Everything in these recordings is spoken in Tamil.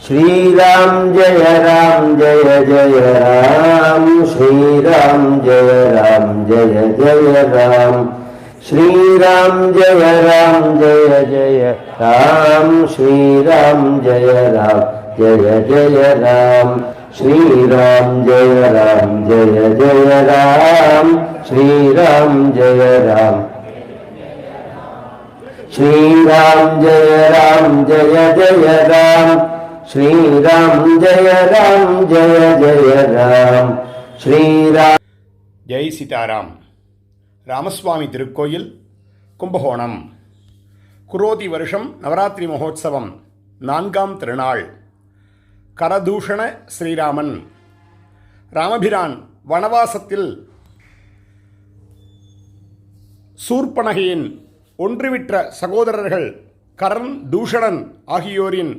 श्रीराम जय जय राम श्रीराम जय जय राम श्रीराम जय जय राम श्रीराम जय जय राम श्रीराम जय जय राम श्रीराम जय श्रीराम जय जय राम श्रीराम जय जय राम श्रीराम. ஜெய் சீதாராம். ராமசுவாமி திருக்கோயில், கும்பகோணம். குரோதி வருஷம் நவராத்திரி மகோத்சவம், 4ஆம் திருநாள். கரதூஷண ஸ்ரீராமன். ராமபிரான் வனவாசத்தில் சூர்பனகையின் ஒன்றுவிட்ட சகோதரர்கள் கரன், தூஷணன் ஆகியோரின்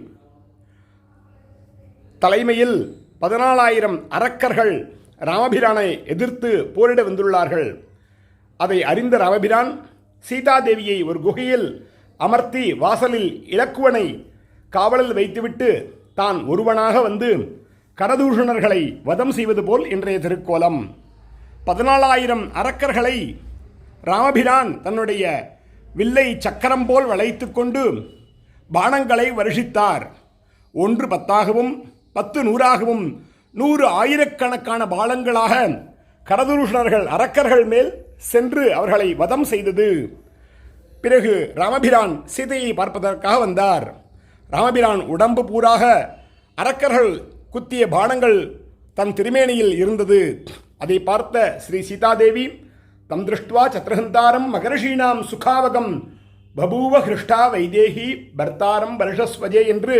தலைமையில் 14,000 அரக்கர்கள் ராமபிரானை எதிர்த்து போரிட வந்துள்ளார்கள். அதை அறிந்த ராமபிரான் சீதாதேவியை ஒரு குகையில் அமர்த்தி வாசலில் இலக்குவனை காவலில் வைத்துவிட்டு தான் ஒருவனாக வந்து கரதூஷணர்களை வதம் செய்வது போல் இன்றைய திருக்கோலம். 14,000 அரக்கர்களை ராமபிரான் தன்னுடைய வில்லை சக்கரம் போல் வளைத்து கொண்டு பாணங்களை வருஷித்தார். 1 10ஆகவும் 10 100ஆகவும் 100 ஆயிரக்கணக்கான பாலங்களாக கரதூஷணர்கள் அரக்கர்கள் மேல் சென்று அவர்களை வதம் செய்தது. பிறகு ராமபிரான் சீதையை பார்ப்பதற்காக வந்தார். ராமபிரான் உடம்பு பூராக அரக்கர்கள் குத்திய பாணங்கள் தன் திருமேனியில் இருந்தது. அதை பார்த்த ஸ்ரீ சீதாதேவி தம் திருஷ்டுவா சத்ரஹந்தாரம் மகர்ஷீணாம் சுகாவகம் பபூவ ஹிருஷ்டா வைதேகி பர்த்தாரம் வருஷஸ்வஜே என்று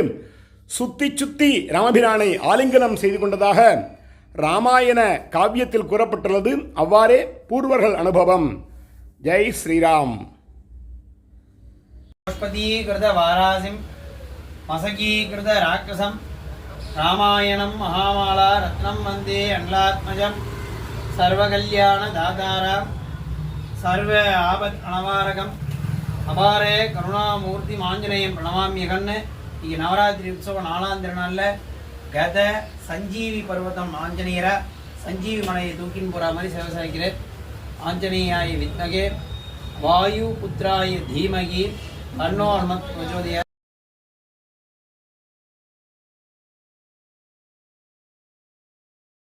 சுத்தி ராமபிரானை ஆலிங்கனம் செய்து கொண்டதாக ராமாயண காவியத்தில் கூறப்பட்டுள்ளது. அவ்வாறே பூர்வர்கள் அனுபவம். ஜெய் ஸ்ரீராம். வாராசிம் மசகீகிருத ராட்சசம் ராமாயணம் மகாமாலா ரத்னம் வந்தே அன்லாத்மஜம் சர்வகல்யாண தாதாராம் சர்வ ஆபத் அனவாரகம் அபாரே கருணாமூர்த்தி ஆஞ்சநேயம் பிரணமாமியகன்னு. இங்கே நவராத்திரி உற்சவம் 4ஆம் திருநாளில் கத சஞ்சீவி பர்வதம் ஆஞ்சநேயரா சஞ்சீவி மலையை தூக்கின்னு போகிற மாதிரி சேவை சாய்க்கிறார். ஆஞ்சநேயாய வித்மகே வாயு புத்திராய தீமகி தன்னோ அனுமத் பிரச்சோதயாத்.